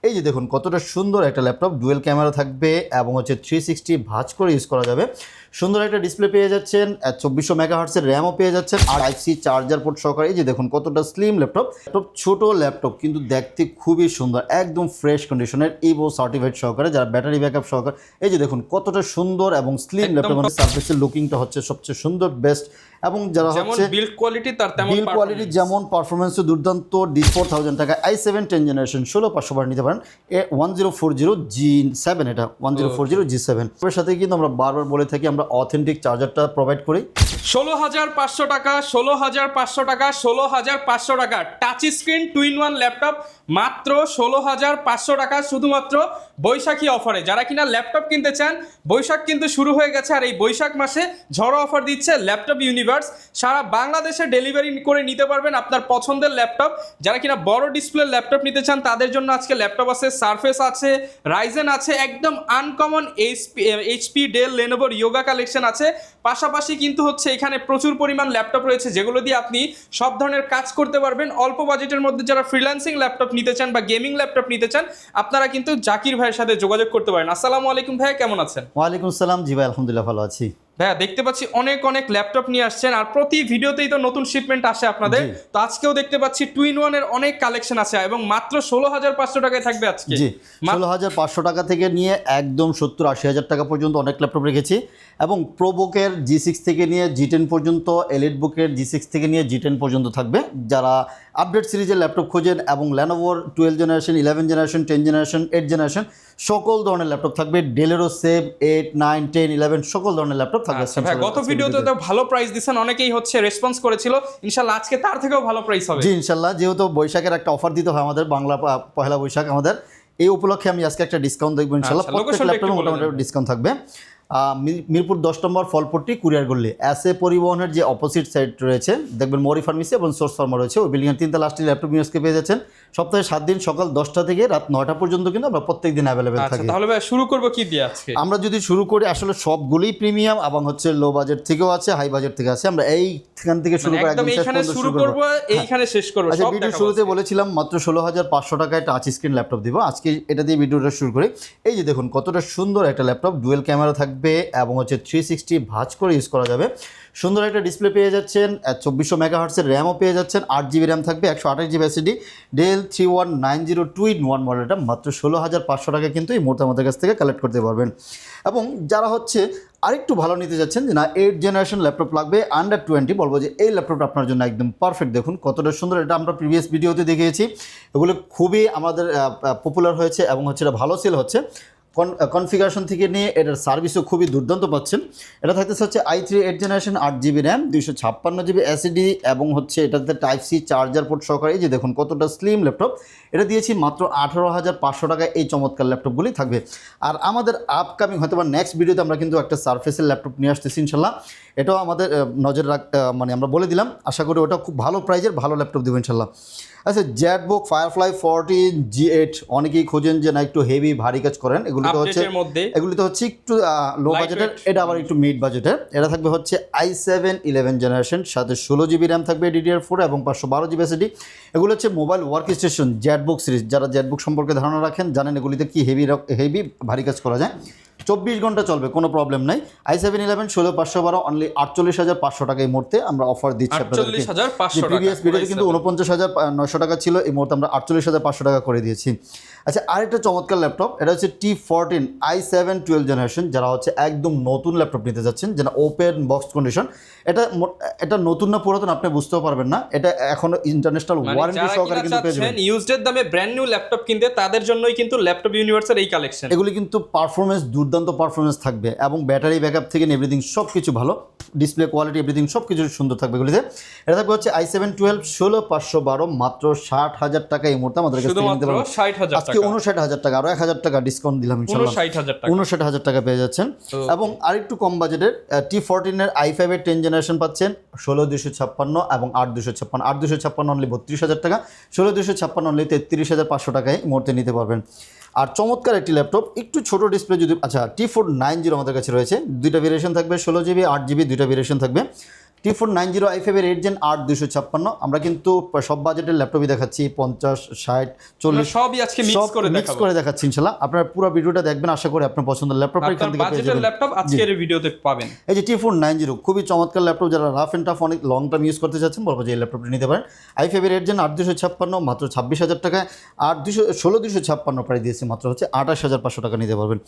এই যে দেখুন কতটা সুন্দর একটা ল্যাপটপ, ডুয়েল ক্যামেরা থাকবে এবং হচ্ছে 360 ভাঁজ করে ইউজ করা যাবে। সুন্দর একটা ডিসপ্লে পেয়ে যাচ্ছেন, 2400 মেগাহার্টসের র্যামও পেয়ে যাচ্ছেন, আর টাইপ সি চার্জার পোর্ট সহকারে। এই যে দেখুন কতটা স্লিম ল্যাপটপ, ছোট ল্যাপটপ কিন্তু দেখতে খুবই সুন্দর, একদম ফ্রেশ কন্ডিশনের, ইভো সার্টিফাইড সহকারে, যারা ব্যাটারি ব্যাকআপ সহকারে। এই যে দেখুন কতটা সুন্দর এবং স্লিম ল্যাপটপ, মানে সার্ফেসের লুকিংটা হচ্ছে সবচেয়ে সুন্দর, বেস্ট। এবং যারা হচ্ছে বিল্ড কোয়ালিটি তার তেমন বিল্ড কোয়ালিটি যেমন পারফরমেন্সও দুর্দান্ত, D4000 টাকা i7 10 জেনারেশন 16500 নিতে পারেন। 1040 G7, এটা 1040 G7 এর সাথে কিন্তু আমরা বারবার বলে থাকি আমরা অথেন্টিক চার্জারটা প্রোভাইড করি। 16,500 টাকা, 16,500 টাকা, 16,500 টাকা টাচ স্ক্রিন 2-in-1 ল্যাপটপ মাত্র 16,500 টাকা, শুধুমাত্র বৈশাখী অফারে। যারা কিনা ল্যাপটপ কিনতে চান, বৈশাখ কিন্তু শুরু হয়ে গেছে, আর এই বৈশাখ মাসে ঝড়ো অফার দিচ্ছে ল্যাপটপ ইউনিভার্স। সারা বাংলাদেশে ডেলিভারি করে নিতে পারবেন আপনার পছন্দের ল্যাপটপ। যারা কিনা বড় ডিসপ্লে ল্যাপটপ নিতে চান তাদের জন্য আজকে ল্যাপটপ আছে, সারফেস আছে, রাইজেন আছে, একদম আনকমন এইচপি, ডেল, লেনোভোর ইয়োগা কালেকশন আছে। পাশাপাশি কিন্তু হচ্ছে এখানে প্রচুর পরিমাণ ল্যাপটপ রয়েছে যেগুলো দিয়ে আপনি সব ধরনের কাজ করতে পারবেন অল্প বাজেটের মধ্যে। যারা ফ্রিল্যান্সিং ল্যাপটপ নিতে চান বা গেমিং ল্যাপটপ নিতে চান, আপনারা কিন্তু জাকির ভাইয়ের সাথে যোগাযোগ করতে পারেন। আসসালামু আলাইকুম ভাইয়া, কেমন আছেন? ওয়ালাইকুম সালাম, জি ভাই আলহামদুলিল্লাহ ভালো আছি। ভাইয়া দেখতে পাচ্ছি অনেক অনেক ল্যাপটপ নিয়ে আসছেন, আর প্রতি ভিডিওতেই তো নতুন শিপমেন্ট আসে আপনাদের। তো আজকেও দেখতে পাচ্ছি 2-in-1 এর অনেক কালেকশন আছে এবং মাত্র 16,500 টাকায় থাকবে আজকে। জি, 16,500 টাকা থেকে নিয়ে একদম 70-80 টাকা পর্যন্ত অনেক ল্যাপটপ রেখেছি, এবং প্রোবুকের G6 থেকে নিয়ে G10 পর্যন্ত, এলিট বুকের G6 থেকে নিয়ে G10 পর্যন্ত থাকবে। যারা আপডেট সিরিজের ল্যাপটপ খোঁজেন এবং ল্যানোভোর 12 জেনারেশন, 11 জেনারেশন, 10 জেনারেশন, 8 জেনারেশন সকল ধরনের ল্যাপটপ থাকবে। ডেলেরও সেভ 8, 9, 10, 11 সকল ধরনের ল্যাপটপ থাকবে। গত ভিডিওতে তো ভালো প্রাইস দিয়েছেন, অনেকেই হচ্ছে রেসপন্স করেছিল। ইনশাআল্লাহ আজকে তার থেকেও ভালো প্রাইস হবে। জি ইনশাআল্লাহ, যেহেতু বৈশাখের একটা অফার দিতে হয় আমাদের, বাংলা পহেলা বৈশাখ আমাদের, এই উপলক্ষে আমি আজকে একটা ডিসকাউন্ট দেখবো ইনশাআল্লাহ। প্রত্যেক ল্যাপটপে মোটামুটি ডিসকাউন্ট থাকবে। মিরপুর 10 নম্বর ফলপট্টি কুরিয়ার গল্লি, এসএ পরিবহনের যে অপোজিট সাইড রয়েছে দেখবেন মরি ফার্মেসি এবং সোর্স ফার্মা রয়েছে, ওই বিল্ডিংয়ের 3 তলা লাস্টে ল্যাপটপ নিউজকে পেয়ে যাচ্ছেন। সপ্তাহে 7 দিন সকাল 10টা থেকে রাত 9টা পর্যন্ত কিন্তু আমরা প্রত্যেক দিন অ্যাভেলেবেল থাকি। তাহলে ভাই শুরু করব কি দিয়ে আজকে? আমরা যদি শুরু করি, আসলে সবগুলোই প্রিমিয়াম এবং হচ্ছে লো বাজেট থেকেও আছে, হাই বাজেট থেকে আছে। আমরা এইখান থেকে শুরু করে একদম এইখানে শুরু করব, এইখানে শেষ করব। আচ্ছা, ভিডিও শুরুতে বলেছিলাম মাত্র 16,500 টাকায় টাচ স্ক্রিন ল্যাপটপ দিব। আজকে এটা দিয়ে ভিডিওটা শুরু করি। এই যে দেখুন কতটা সুন্দর একটা ল্যাপটপ, ডুয়েল ক্যামেরা থাকবে এবং হচ্ছে 360 ভাঁজ করে ইউজ করা যাবে। সুন্দর একটা ডিসপ্লে পেয়ে যাচ্ছেন, 2400 মেগাহার্টসের র্যামও পেয়ে যাচ্ছেন, 8GB র্যাম থাকবে, 128GB SSD, ডেল 3190 2-in-1 মডেলটা মাত্র 16,500 টাকা কিন্তু এই মুহূর্তে আমাদের কাছ থেকে কালেক্ট করতে পারবেন। এবং যারা হচ্ছে আরেকটু ভালো নিতে যাচ্ছেন যে না 8 জেনারেশন ল্যাপটপ লাগবে আন্ডার 20, বলবো যে এই ল্যাপটপটা আপনার জন্য একদম পারফেক্ট। দেখুন কতটা সুন্দর, এটা আমরা প্রিভিয়াস ভিডিওতে দেখিয়েছি, এগুলো খুবই আমাদের পপুলার হয়েছে এবং হচ্ছে এটা ভালো সেল হচ্ছে। কনফিগারেশন থেকে নিয়ে এটার সার্ভিসও খুবই দুর্দান্ত পাচ্ছেন। এটা থাকতেছে হচ্ছে i3 8 generation, 8GB RAM, 256GB SSD এবং হচ্ছে এটাতে টাইপ সি চার্জার পোর্ট সহকারে। এই যে দেখুন কতটা স্লিম ল্যাপটপ, এটা দিয়েছি মাত্র 18,500 টাকায়। এই চমৎকার ল্যাপটপগুলি থাকবে। আর আমাদের আপকামিং হয়তো বা নেক্সট ভিডিওতে আমরা কিন্তু একটা সারফেসের ল্যাপটপ নিয়ে আসতেছি ইনশাল্লাহ, এটাও আমাদের নজর মানে আমরা বলে দিলাম। আশা করি ওটা খুব ভালো প্রাইজের ভালো ল্যাপটপ দেবো ইনশাল্লাহ। আচ্ছা, জেটবুক ফায়ারফ্লাই 14 G8 অনেকেই খোঁজেন যে না একটু হেভি ভারী কাজ করেন, এগুলো তো হচ্ছে একটু লো বাজেটের, এটা আবার একটু মিড বাজেটের। এটা থাকবে হচ্ছে i7 11 জেনারেশন, সাথে 16GB র্যাম থাকবে DDR4 এবং 512GB SSD। এগুলো হচ্ছে mobile work station Jetbook series. যারা জেটবুক সম্পর্কে ধারণা রাখেন জানেন এগুলিতে কি হেভি ভারী কাজ করা যায়, 24 ঘন্টা চলবে, কোনো প্রবলেম নাই। i7 11 16,512 অনলি 48,500 টাকা এই মুহূর্তে আমরা অফার দিচ্ছি আপনাদেরকে। প্রিভিয়াস ভিডিওতে কিন্তু 49,900 টাকা ছিল, এই মুহূর্তে আমরা 48,500 টাকা করে দিয়েছি। আচ্ছা, আরেকটা চমৎকার ল্যাপটপ, এটা হচ্ছে T14 i7 12 জেনারেশন। যারা হচ্ছে একদম নতুন ল্যাপটপ নিতে যাচ্ছেন, যেটা ওপেন বক্স কন্ডিশন, এটা নতুন না পুরাতন আপনি বুঝতেও পারবেন না, এটা এখনো ইন্টারন্যাশনাল ওয়ারেন্টি সহকারে কিন্তু পেয়ে যাবেন। ইউজড দামে ব্র্যান্ড নিউ ল্যাপটপ কিনতে, তাদের জন্যই কিন্তু ল্যাপটপ ইউনিভার্সের এই কালেকশন। এগুলি কিন্তু পারফরমেন্স দুর্দান্ত পারফরমেন্স থাকবে এবং ব্যাটারি ব্যাকআপ থেকে এভরিথিং সব কিছু ভালো, ডিসপ্লে কোয়ালিটি এভরিথিং সব কিছু সুন্দর থাকবে এগুলিতে। এটা থাকবে হচ্ছে i7 12 16,512 মাত্র 60,000 টাকা এই মুহূর্তে আমাদের কাছে নিতে পারবেন। আজকে 59,000 টাকা, আরো 1,000 টাকা ডিসকাউন্ট দিলাম ইনশাআল্লাহ, 59,000 টাকা পেয়ে যাচ্ছেন। এবং আরেকটু কম বাজেটের T14 এর i5 এর 10 জেনারেশন পাচ্ছেন 16,256 এবং 8,256, 8,256 অনলি 32,000 টাকা, 16,256 অনলি 33,500 টাকায় এই মুহূর্তে নিতে পারবেন। আর চমৎকার একটি ল্যাপটপ, একটু ছোট ডিসপ্লে যদি, আচ্ছা T490 আমাদের কাছে রয়েছে, দুইটা ভেরিয়েশন থাকবে, 16GB 8GB দুইটা ভেরিয়েশন থাকবে। T490 i5 এর 8 Gen 8256 আমরা কিন্তু সব বাজেটের ল্যাপটপই দেখাচ্ছি 50 60 40 সবই আজকে মিক্স করে মিক্স দেখাবো। করে দেখাচ্ছি ইনশাআল্লাহ। আপনারা পুরো ভিডিওটা দেখবেন, আশা করি আপনার পছন্দের ল্যাপটপটা এখান আপনার থেকে পেয়ে বাজেটের যাবেন। ল্যাপটপ আজকের এই ভিডিওতে পাবেন। এই যে T490 খুবই চমৎকার ল্যাপটপ, যারা রাফ এন্ড টাফ অনেক লং টার্ম ইউজ করতে চাচ্ছেন বলবো যে এই ল্যাপটপটি নিতে পারেন। i5 এর 8 Gen 8256 মাত্র 26,000 টাকায়, আর 16256 প্রাইস দিয়েছে মাত্র হচ্ছে 28,500 টাকা নিতে পারবেন।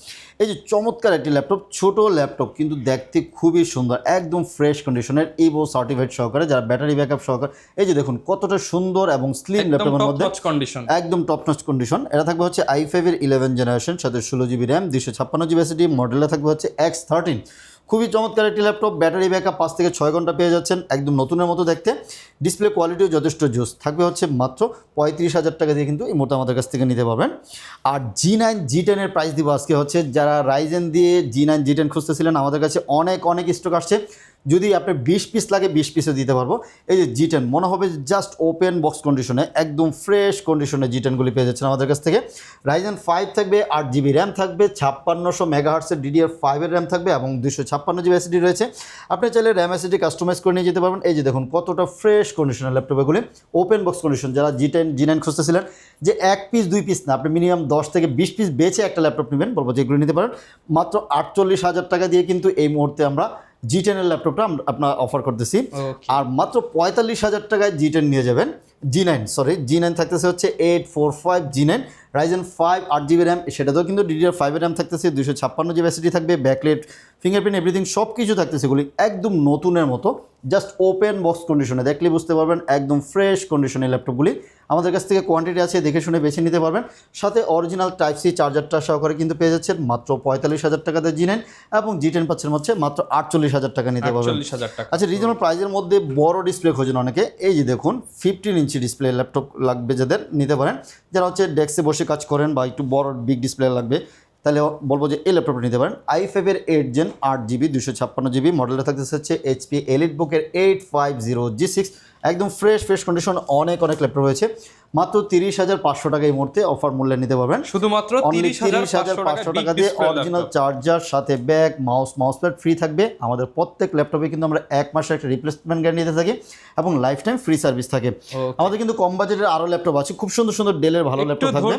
এই যে চমৎকার একটি ল্যাপটপ, ছোট ল্যাপটপ কিন্তু দেখতে খুবই সুন্দর, একদম ফ্রেশ কন্ডিশনের, ইভো সার্টিফাইড সহকারে, যারা ব্যাটারি ব্যাকআপ সহকারে। এই যে দেখুন কতটা সুন্দর এবং স্লিম ল্যাপটপের মধ্যে কন্ডিশন, একদম টপ নচ কন্ডিশন। এটা থাকবে হচ্ছে i5 এর 11 জেনারেশন, সাথে 16GB র্যাম, 256GB SSD, মডেলটা থাকবে হচ্ছে X13। খুবই চমৎকার একটি ল্যাপটপ, ব্যাটারি ব্যাকআপ 5 থেকে 6 ঘন্টা পেয়ে যাচ্ছেন, একদম নতুনের মতো দেখতে। ডিসপ্লে কোয়ালিটিও যথেষ্ট জোস, থাকবে হচ্ছে মাত্র 35,000 টাকা দিয়ে কিন্তু এই মুহূর্তে আমাদের কাছ থেকে নিতে পারবেন। আর G9 G10 এর প্রাইস দিব আজকে হচ্ছে, যারা রাইজেন দিয়ে G9 G10 খুঁজতেছিলেন আমাদের কাছে অনেক স্টক আসছে, যদি আপনার 20 পিস লাগে 20 পিসও দিতে পারবো। এই যে G10 মনে হবে জাস্ট ওপেন বক্স কন্ডিশনে, একদম ফ্রেশ কন্ডিশনে G10গুলি পেয়ে যাচ্ছেন আমাদের কাছ থেকে। রাইজেন 5 থাকবে, 8GB র্যাম থাকবে, 5600 মেগাহার্টসের DDR5 এর র্যাম থাকবে এবং 256GB SSD রয়েছে। আপনি চাইলে র্যাম SSD কাস্টমাইজ করে নিয়ে যেতে পারবেন। এই যে দেখুন কতটা ফ্রেশ কন্ডিশনের ল্যাপটপ এগুলি, ওপেন বক্স কন্ডিশন। যারা G9 খুঁজতেছিলেন যে 1 পিস 2 পিস না, আপনি মিনিমাম 10 থেকে 20 পিস বেছে একটা ল্যাপটপ নেবেন, বলবো যে এগুলো নিতে পারেন। মাত্র 48,000 টাকা দিয়ে কিন্তু এই মুহূর্তে আমরা G10 এর ল্যাপটপটা আপনার অফার করতেছি। আর মাত্র 45,000 টাকায় G10 নিয়ে যাবেন। G9 থাকতেছে হচ্ছে 845 G9 রাইজেন 5 8GB র্যাম, সেটাতেও কিন্তু DDR5 এর র্যাম থাকতেছে, 256GB SSD থাকবে, ব্যাকলাইট ফিঙ্গারপ্রিন্ট এভরিথিং সব কিছু থাকতেছে। এগুলি একদম নতুনের মতো, জাস্ট ওপেন বক্স কন্ডিশনে, দেখলে বুঝতে পারবেন একদম ফ্রেশ কন্ডিশনের ল্যাপটপগুলি আমাদের কাছ থেকে কোয়ান্টিটি আছে, দেখে শুনে বেছে নিতে পারবেন। সাথে অরিজিনাল টাইপ সি চার্জারটা সহকারে কিন্তু পেয়ে যাচ্ছেন মাত্র 45,000 টাকাতে G9, এবং G10 পাচ্ছেন হচ্ছে মাত্র 48,000 টাকা নিতে পারবেন। 48,000 টাকা। আচ্ছা, রিজনাল প্রাইজের মধ্যে বড় ডিসপ্লে খোঁজেন অনেকে, এই যে দেখুন 15 ইঞ্চি ডিসপ্লে ল্যাপটপ লাগবে যাদের, নিতে পারেন। যারা হচ্ছে ডেস্কে বসে কাজ করেন বা একটু বড় বিগ ডিসপ্লে লাগবে, তাহলে বলবো যে এই ল্যাপটপটা নিতে পারেন। i5 এর 8 Gen 8GB 256GB, মডেলটা থাকতেছে হচ্ছে HP EliteBook এর 850G6, একদম ফ্রেশ কন্ডিশন। অনেক ল্যাপটপ রয়েছে, মাত্র 30,500 টাকা এই মুহূর্তে অফার মূল্যে নিতে পারবেন। শুধুমাত্র 30,500 টাকা দিয়ে অরিজিনাল চার্জার, সাথে ব্যাগ, মাউস প্যাড ফ্রি থাকবে। আমাদের প্রত্যেক ল্যাপটপে কিন্তু আমরা 1 মাসের একটা রিপ্লেসমেন্ট গ্যারান্টি দিতে থাকি এবং লাইফ টাইম ফ্রি সার্ভিস থাকে। আমাদের কিন্তু কম বাজেটের আরো ল্যাপটপ আছে, খুব সুন্দর ডেলের ভালো ল্যাপটপ থাকবে।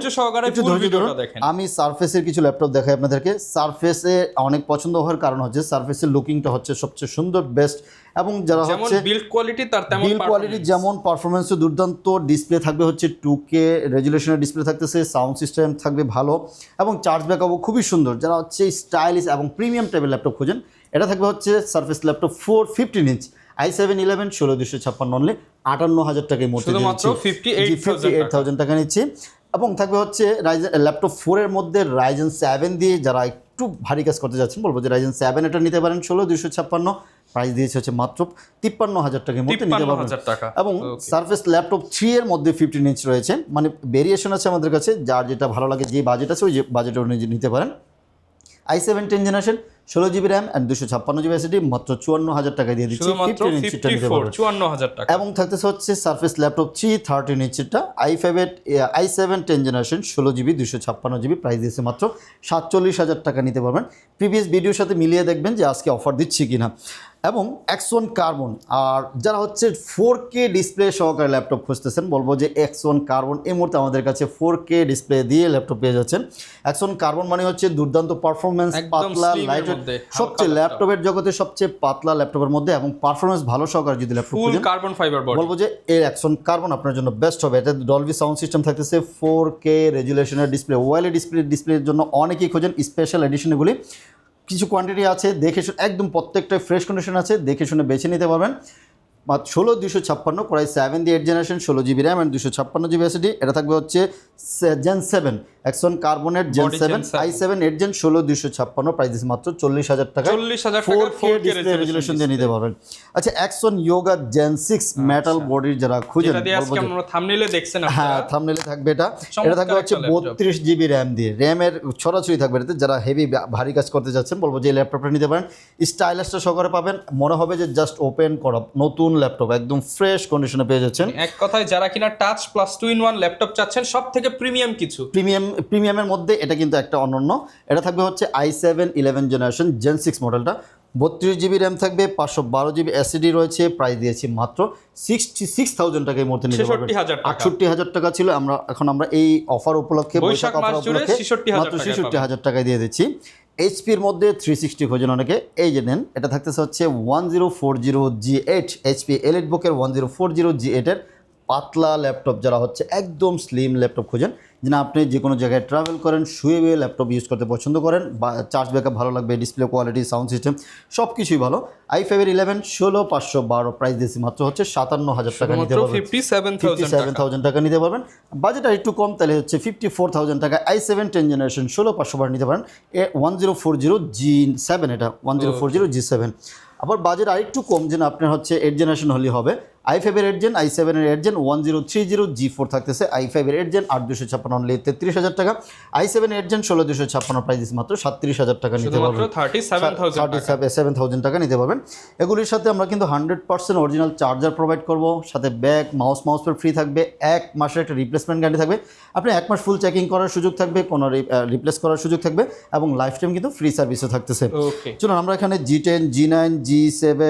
একটু ধৈর্য ধরুন, আমি সারফেসের কিছু ল্যাপটপ দেখাই আপনাদেরকে। সারফেসে অনেক পছন্দ হওয়ার কারণ হচ্ছে সারফেসের লুকিংটা হচ্ছে সবচেয়ে সুন্দর, বেস্ট, এবং যারা হচ্ছে বিল্ড কোয়ালিটি তার তেমন বিল্ড কোয়ালিটি যেমন পারফরমেন্সও দুর্দান্ত, ডিসপ্লে থাকবে হচ্ছে 2K রেজুলেশনের ডিসপ্লে থাকতেছে, সাউন্ড সিস্টেম থাকবে ভালো, এবং চার্জ ব্যাকআপও খুবই সুন্দর। যারা হচ্ছে স্টাইলিশ এবং প্রিমিয়াম টাইপের ল্যাপটপ খোঁজেন, এটা থাকবে হচ্ছে surface laptop 15 inch i7 11 16256 only 58,000 টাকায় মোট 58,000 টাকা নিচ্ছি। এবং থাকবে হচ্ছে রাইজেন ল্যাপটপ 4 এর মধ্যে রাইজেন 7 দিয়ে যারা একটু ভারী কাজ করতে যাচ্ছেন, বলবো যে রাইজেন 7 এটা নিতে পারেন। 16256 প্রাইস দিয়েছে হচ্ছে মাত্র 53,000 টাকার মধ্যে নিতে পারবেন। এবং সারফেস ল্যাপটপ 3 এর মধ্যে 15 ইঞ্চ রয়েছে, মানে ভেরিয়েশন আছে আমাদের কাছে, যার যেটা ভালো লাগে, যে বাজেট আছে ওই যে বাজেট অনুযায়ী নিতে পারেন। i7 10 generation 16GB RAM and 256GB SSD মাত্র 54,000 টাকা দিয়ে দিচ্ছি। 15 ইঞ্চিটা নিতে পারবেন 54,000 টাকা। এবং থাকতেছে হচ্ছে surface laptop 3 13 ইঞ্চিটা i7 10 generation 16GB 256GB, price দিয়েছে মাত্র 47,000 টাকা নিতে পারবেন। প্রিভিয়াস ভিডিওর সাথে মিলিয়ে দেখবেন যে আজকে অফার দিচ্ছি কিনা। এবং X1 কার্বন, আর যারা হচ্ছে 4K ডিসপ্লে সহকারে ল্যাপটপ খুঁজতেছেন, বলবো যে X1 কার্বন এই মুহূর্তে আমাদের কাছে 4K ডিসপ্লে দিয়ে ল্যাপটপ পেয়ে যাচ্ছেন। X1 কার্বন মানে হচ্ছে দুর্দান্ত পারফরমেন্স, পাতলা লাইট, সবচেয়ে ল্যাপটপের জগতে সবচেয়ে পাতলা ল্যাপটপের মধ্যে, এবং পারফরমেন্স ভালো সহকারে যদি ল্যাপটপ ফুল কার্বন ফাইবার বডি, বলবো যে এই X1 কার্বন আপনার জন্য বেস্ট হবে। এটা ডলবি সাউন্ড সিস্টেম থাকতেছে, 4K রেজুলেশনের ডিসপ্লে, ওএলইডি ডিসপ্লের জন্য অনেকেই খোঁজেন স্পেশাল এডিশনগুলি। কিছু কোয়ান্টিটি আছে, দেখে শুনে, একদম প্রত্যেকটা ফ্রেশ কন্ডিশন আছে, দেখে শুনে বেছে নিতে পারবেন। মাত্র 16256 Core i7 দিয়ে 8 generation 16GB RAM and 256GB SSD, এটা থাকবে হচ্ছে Gen 7 X1 কার্বনের Gen 7 i7 8 Gen 16256, প্রাইস দিচ্ছে মাত্র 40,000 টাকা। 40,000 টাকা 4K ডিসপ্লে রেজুলেশন দিয়ে নিতে পারবেন। আচ্ছা, X1 Yoga Gen 6 মেটাল বডির যারা খুঁজেন, যেটা দিয়ে আজকে আমরা থাম্বনেইলে দেখছেন আপনারা, হ্যাঁ থাম্বনেইলে থাকবে এটা থাকবে হচ্ছে 32GB র্যাম দিয়ে, র্যামের ছড়াছড়ি থাকবে এটাতে। যারা হেভি ভারী কাজ করতে যাচ্ছেন, বলবো যে এই ল্যাপটপটা নিতে পারেন। স্টাইলিশটা সহকারে পাবেন, মনে হবে যে জাস্ট ওপেন করা নতুন ল্যাপটপ, একদম ফ্রেশ কন্ডিশনে পেয়ে যাচ্ছেন। এক কথায় যারা কিনা টাচ প্লাস 2-in-1 ল্যাপটপ চাচ্ছেন, সব থেকে প্রিমিয়াম কিছু, প্রিমিয়ামের মধ্যে এটা কিন্তু একটা অনন্য। এটা থাকবে হচ্ছে i7 11 জেনারেশন Gen 6 মডেলটা 32 GB র্যাম থাকবে, 512 GB SSD রয়েছে, প্রাইস দিয়েছি মাত্র 66,000 টাকায় মধ্যে নিতে পারবেন। 66,000 টাকা। 68,000 টাকা ছিল, এখন আমরা এই অফার উপলক্ষে বৈশাখ মাস জুড়ে 66,000 মাত্র টাকায় 66,000 টাকায় দিয়ে দিচ্ছি। এইচপির মধ্যে 360 খোঁজেন অনেকে, এই যে নেন, এটা থাকতেছে হচ্ছে 1040G8 এইচপি এলিট বুকের 1040G8 এর পাতলা ল্যাপটপ। যারা হচ্ছে একদম স্লিম ল্যাপটপ খোঁজেন, যে না আপনি যে কোনো জায়গায় ট্রাভেল করেন, শুয়ে শুয়ে ল্যাপটপ ইউজ করতে পছন্দ করেন, বা চার্জ ব্যাকআপ ভালো লাগবে, ডিসপ্লে কোয়ালিটি, সাউন্ড সিস্টেম সব কিছুই ভালো, i5 এর 11 16512 প্রাইস দিয়েছি মাত্র হচ্ছে 57,000 টাকা নিতে পারবেন। 57,000 টাকা নিতে পারবেন। বাজেট আর একটু কম, তাহলে হচ্ছে 54,000 টাকা i7 10 জেনারেশন 16512 নিতে পারেন। 1040G7, এটা 1040G7। আবার বাজেট আরেকটু কম, যেন আপনার হচ্ছে 8 জেনারেশন হলেই হবে। i5 এর 8 জেন, i7 এর 8 জেন 1030G4 থাকতেছে। i5 এর 8 জেন 8256 অনলি 33,000 টাকা। i7 এর 8 জেন 16256 প্রাইস মাত্র 37,000 টাকা নিতে পারবেন। 37,000 টাকা নিতে পারবেন। এগুলির সাথে আমরা কিন্তু 100% অরিজিনাল চার্জার প্রোভাইড করব, সাথে ব্যাগ, মাউস প্যাড ফ্রি থাকবে, 1 মাসের একটা রিপ্লেসমেন্ট গ্যারান্টি থাকবে। আপনি 1 মাস ফুল চেকিং করার সুযোগ থাকবে, কোনো রিপ্লেস করার সুযোগ থাকবে, এবং লাইফ টাইম কিন্তু ফ্রি সার্ভিসও থাকতেছে। চলুন আমরা এখানে G10, G9, G7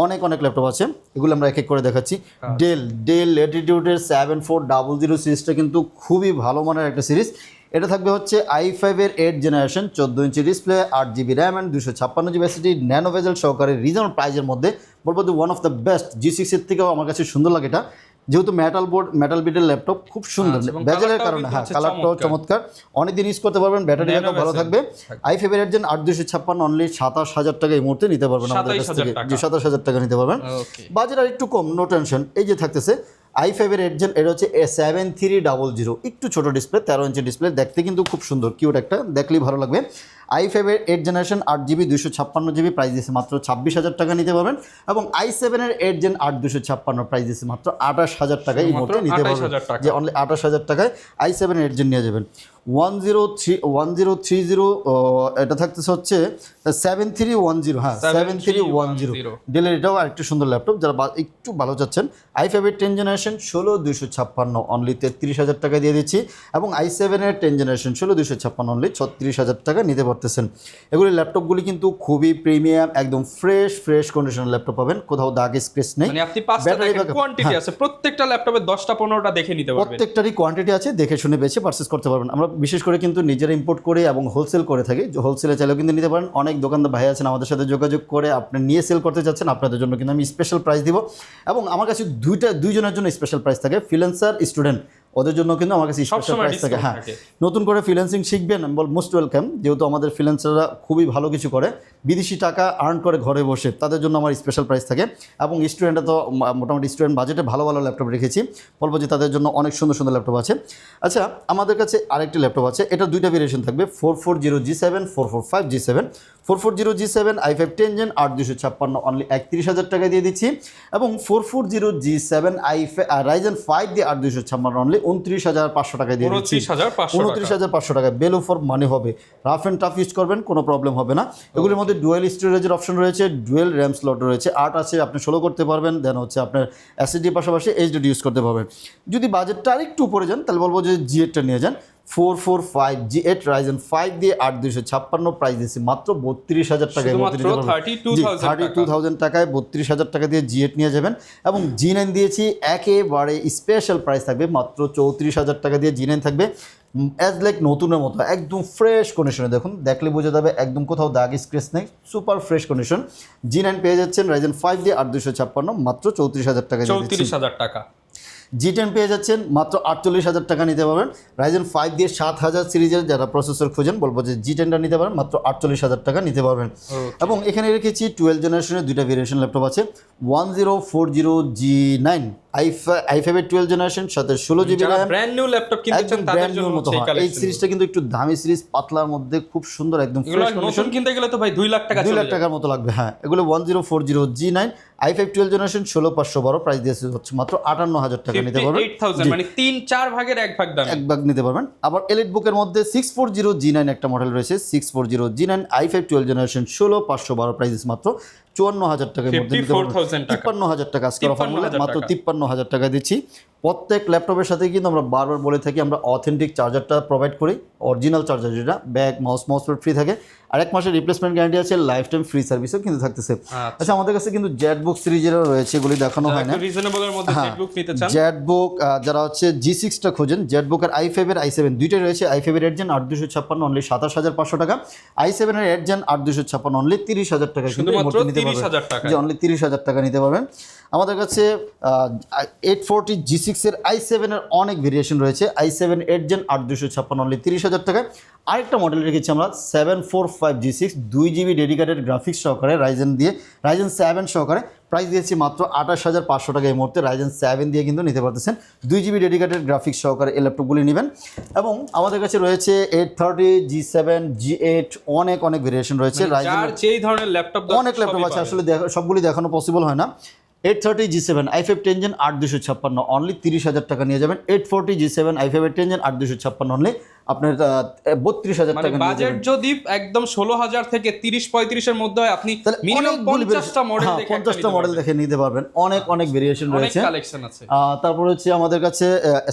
অনেক ল্যাপটপ আছে, এগুলো আমরা এক এক করে দেখাচ্ছি। ডেল ল্যাটিটিউডের 7400 সিরিজটা কিন্তু খুবই ভালো মানের একটা সিরিজ। এটা থাকবে হচ্ছে i5 এর 8 generation, 14 inch display, 8GB RAM and 256GB SSD, nano bezel সহকারে রিজনেবল প্রাইজের মধ্যে। বলবো যে one of the best. G6 এর থেকেও আমার কাছে সুন্দর লাগে এটা, যেহেতু মেটাল বিটের ল্যাপটপ, খুব সুন্দর বেজেলের কারণে। হ্যাঁ, কালারটাও চমৎকার, অনেকদিন ইউজ করতে পারবেন, ব্যাটারি ব্যাকআপ ভালো থাকবে। i5 এর 8 জেন 8256 অনলি 27,000 টাকা এই মুহূর্তে নিতে পারবেন আমাদের কাছ থেকে। 27,000 টাকা নিতে পারবেন। বাজেট আর একটু কম, নো টেনশন। এই যে থাকতেছে i5 এর 8 জেন, এটা হচ্ছে A7300, একটু ছোট ডিসপ্লে, 13 ইঞ্চি ডিসপ্লে, দেখতে কিন্তু খুব সুন্দর, কিউট একটা, দেখলেই ভালো লাগবে। i5 এর 8 জেনারেশন 8GB 256GB প্রাইস দিয়েছে মাত্র 26,000 টাকা নিতে পারবেন। এবং i7 এর 8 জেন 8256 প্রাইস দিয়েছে মাত্র 28,000 টাকায় এই মুহূর্তে নিতে পারবেন। যে অনলি 28,000 টাকায় i7 এর 8 জেন নিয়ে যাবেন। 1030 এটা থাকতেছে হচ্ছে 7310, হ্যাঁ 7310 ডেলের, এটাও আরেকটু সুন্দর ল্যাপটপ, যারা একটু ভালো চাচ্ছেন। i5 এর 10 জেনারেশন 16256 অনলি 33,000 টাকা দিয়ে দিচ্ছি। এবং i7 এর 10 জেনারেশন 16256 অনলি 36,000 টাকা নিতে পারতেছেন। এগুলি ল্যাপটপগুলি কিন্তু খুবই প্রিমিয়াম, একদম ফ্রেশ কন্ডিশনের ল্যাপটপ পাবেন, কোথাও দাগ স্ক্র্যাচ নেই। মানে আপনি 5টা কোয়ান্টিটি আছে, প্রত্যেকটা ল্যাপটপে 10টা 15টা দেখে নিতে পারবেন, প্রত্যেকটারই কোয়ান্টিটি আছে, দেখে শুনে বেছে পারচেজ করতে পারবেন। আমরা বিশেষ করে কিন্তু নিজেরা ইম্পোর্ট করে এবং হোলসেল করে থাকি, হোলসেলে চাইলেও কিন্তু নিতে পারেন। অনেক দোকানদার ভাই আছেন আমাদের সাথে যোগাযোগ করে আপনি নিয়ে সেল করতে চাচ্ছেন, আপনাদের জন্য কিন্তু আমি স্পেশাল প্রাইস দিব। এবং আমার কাছে দুইজনের জন্য স্পেশাল প্রাইস থাকে, ফ্রিল্যান্সার, স্টুডেন্ট, ওদের জন্য কিন্তু আমার কাছে স্পেশাল প্রাইস থাকে। হ্যাঁ, নতুন করে ফ্রিল্যান্সিং শিখবেন, আমি বল মোস্ট ওয়েলকাম, যেহেতু আমাদের ফ্রিল্যান্সাররা খুবই ভালো কিছু করে, বিদেশি টাকা আর্ন করে ঘরে বসে, তাদের জন্য আমার স্পেশাল প্রাইস থাকে। এবং স্টুডেন্টরা তো মোটামুটি স্টুডেন্ট বাজেটে ভালো ল্যাপটপ রেখেছি, বলবো যে তাদের জন্য অনেক সুন্দর ল্যাপটপ আছে। আচ্ছা, আমাদের কাছে আরেকটি ল্যাপটপ আছে, এটা দুইটা ভেরিয়েশন থাকবে, 440G7, 445G7। 440G7 i5 10 gen 8256 only 31,000 টাকা দিয়ে দিচ্ছি। এবং 440G7 Ryzen 5 দিয়ে 8256 অনলি 29,500 টাকা দিয়ে দিচ্ছি। 29,500 টাকা বেল ফর মানে হবে। রাফ অ্যান্ড টাফ ইউজ করবেন, কোনো প্রবলেম হবে না। এগুলির মধ্যে ডুয়েল স্টোরেজের অপশন রয়েছে, ডুয়েল র্যাম স্লট রয়েছে, 8 আছে, আপনি 16 করতে পারবেন। দেন হচ্ছে আপনার SSD পাশাপাশি HDD ইউজ করতে পারবেন। যদি বাজেটটা আরেকটু উপরে যান, তাহলে বলবো যে G8টা নিয়ে যান। 445G8 Ryzen 5 দিয়ে 8256 প্রাইস দিয়েছি মাত্র 32,000 টাকায়। 32,000 টাকায় 32,000 টাকা দিয়ে G8 নিয়ে যাবেন। এবং G9 দিয়েছি, একেবারে স্পেশাল প্রাইস থাকবে মাত্র 34,000 টাকা দিয়ে G9 থাকবে, অ্যাজ লাইক নতুনের মতো, একদম ফ্রেশ কন্ডিশনে। দেখুন, দেখলে বোঝা যাবে একদম কোথাও দাগ স্ক্র্যাচ নেই, সুপার ফ্রেশ কন্ডিশন। G9 পেয়ে যাচ্ছেন Ryzen 5 দিয়ে 8256 মাত্র 34,000 টাকা। 34,000 টাকা। G10 পেয়ে যাচ্ছেন মাত্র 48,000 টাকা নিতে পারবেন। Ryzen 5 দিয়ে 7000 সিরিজের যারা প্রসেসর খোঁজেন, বলবো যে G10টা নিতে পারেন, মাত্র 48,000 টাকা নিতে পারবেন। এবং এখানে রেখেছি 12 জেনারেশনের দুইটা ভেরিয়েশন ল্যাপটপ আছে, 1040G9 i5 এর 12 জেনারেশন, সাথে 16GB RAM, brand new laptop কিনতে চান তাদের জন্য মতো। এই সিরিজটা কিন্তু একটু দামি সিরিজ, পাতলার মধ্যে খুব সুন্দর, একদম ফ্রেশ কন্ডিশন। কিনতে গেলে তো ভাই 2 লাখ টাকা 2 লাখ টাকার মতো লাগবে। হ্যাঁ, এগুলো 1040G9 i5 12 জেনারেশন 16512 প্রাইস দিয়েছে হচ্ছে মাত্র 58,000 টাকা নিতে পারবেন। 8,000 মানে 3-4 ভাগের এক ভাগ দাম, এক ভাগ নিতে পারবেন। আবার এলিট বুকের মধ্যে 640G9 একটা মডেল রয়েছে, 640G9 i5 12 জেনারেশন 16512 প্রাইস মাত্র 54,000 টাকার মধ্যে নিতে পারবেন। 54,000 টাকা। 53,000 টাকা আজকের অফার মূল্যে 53,000 মাত্র টাকা। 53,000 টাকা দিচ্ছি। প্রত্যেক ল্যাপটপের সাথে কিন্তু আমরা বারবার বলে থাকি আমরা অথেন্টিক চার্জারটা প্রোভাইড করি, অরিজিনাল চার্জার যেটা, ব্যাগ মাউস ফ্রি থাকে, আর 1 মাসের রিপ্লেসমেন্ট গ্যারান্টি আছে, লাইফ টাইম ফ্রি সার্ভিসও কিন্তু থাকতেছে। আচ্ছা আমাদের কাছে কিন্তু জেটবুক সিরিজেরও রয়েছে, এগুলি দেখানো হয় না। রিজনেবলের মধ্যে জেটবুক নিতে চান, জেটবুক যারা হচ্ছে G6টা খোঁজেন, জেটবুক আর i5 এর i7 দুইটাই রয়েছে। i5 এর 8 জেন 8256 অনলি 27,500 টাকা, i7 এর 8 জেন 8256 অনলি 30,000 টাকা, শুধুমাত্র 30,000 টাকা, যে অনলি 30,000 টাকা নিতে পারবেন। আমাদের কাছে 840 G6 এর i7 এর অনেক ভেরিয়েশন রয়েছে, i7 8 জেন 8256 অনলি 30,000 টাকা। আরেকটা মডেল রেখেছি আমরা 745 G6 2GB ডেডিকেটেড গ্রাফিক্স সহকারে রাইজেন 7 সহকারে, প্রাইস দিয়েছি মাত্র 28,500 টাকা এই মুহূর্তে। রাইজেন 7 দিয়ে কিন্তু নিতে পারতেছেন, 2GB ডেডিকেটেড গ্রাফিক্স সহকারে এই ল্যাপটপগুলি নেবেন। এবং আমাদের কাছে রয়েছে 830 G7 G8 অনেক ভেরিয়েশন রয়েছে। রাইজেন যার যেই ধরনের ল্যাপটপ অনেক ল্যাপটপ আছে, আসলে সবগুলি দেখানো পসিবল হয় না। 830 G7 i5 10 জেন 8256 অনলি 30,000 টাকা নিয়ে যাবেন। 840 G7 i5 10 জেন 8256 অনলি আপনার 32,000 টাকা নিয়ে বাজেট যাবেন। যদি একদম 16,000 থেকে 30-35 এর মধ্যে হয়, আপনি মিনিমাম 50টা মডেল দেখে 50টা মডেল দেখে নিতে পারবেন। অনেক ভেরিয়েশন অনেক রয়েছে, কালেকশন আছে। তারপর হচ্ছে আমাদের কাছে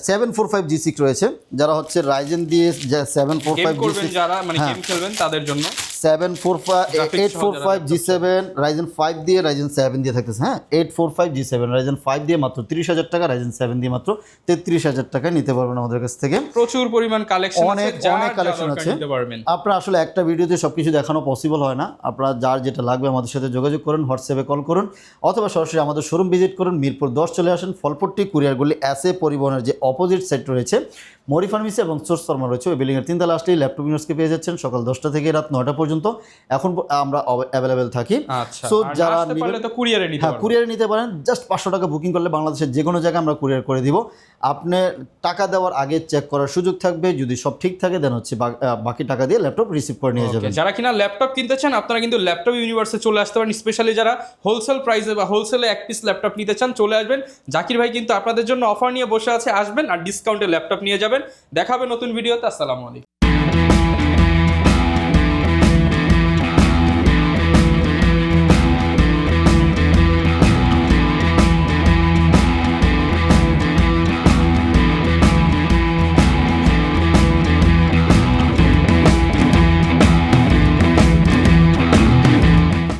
745 G6 রয়েছে, যারা হচ্ছে রাইজেন দিয়ে গেম 745 করবেন G6 যারা, মানে গেম খেলবেন তাদের জন্য 845 G7 রাইজেন 5 দিয়ে রাইজেন 7 দিয়ে থাকতেছে। হ্যাঁ 845 G7 রাইজেন 5 দিয়ে মাত্র 30,000 টাকা, রাইজেন 7 দিয়ে মাত্র 33,000 টাকা নিতে পারবেন আমাদের কাছ থেকে। প্রচুর পরিমাণ কালেকশন অনেক কালেকশন আছে। আপনারা আসলে একটা ভিডিওতে সবকিছু দেখানো পসিবল হয় না, আপনারা যার যেটা লাগবে আমাদের সাথে যোগাযোগ করুন, হোয়াটসঅ্যাপে কল করুন, অথবা সরাসরি আমাদের শোরুম ভিজিট করুন। মিরপুর 10 চলে আসেন, ফলপট্টি কুরিয়ারগুলি এসএ পরিবহনের যে অপোজিট সাইড রয়েছে, মরি ফার্মেসি এবং সোর্স ফার্মা রয়েছে, ওই বিল্ডিংয়ের 3 তলা আসলেই ল্যাপটপ ইউনিভার্সকে পেয়ে যাচ্ছেন। সকাল 10টা থেকে রাত 9টা পর্যন্ত এখন আমরা অ্যাভেলেবেল থাকি। আচ্ছা, সো যারা কুরিয়ারে নিতে পারেন, কুরিয়ারে নিতে পারেন। জাস্ট 500 টাকা বুকিং করলে বাংলাদেশের যে কোনো জায়গায় আমরা কুরিয়ার করে দিব। আপনি টাকা দেওয়ার আগে চেক করার সুযোগ থাকবে, যদি সব ঠিক থাকে দেন হচ্ছে বাকি টাকা দিয়ে ল্যাপটপ রিসিভ করে নিয়ে যাবেন। যারা কিনা ল্যাপটপ কিনতে চান আপনারা কিন্তু ল্যাপটপ ইউনিভার্সে চলে আসতে পারেন, স্পেশালি যারা হোলসেল প্রাইসে বা হোলসেলে এক পিস ল্যাপটপ নিতে চান চলে আসবেন। জাকির ভাই কিন্তু আপনাদের জন্য অফার নিয়ে বসে আছে, আসবেন আর ডিসকাউন্টে ল্যাপটপ নিয়ে যাবেন। দেখাবে নতুন ভিডিওতে। আসসালামু আলাইকুম।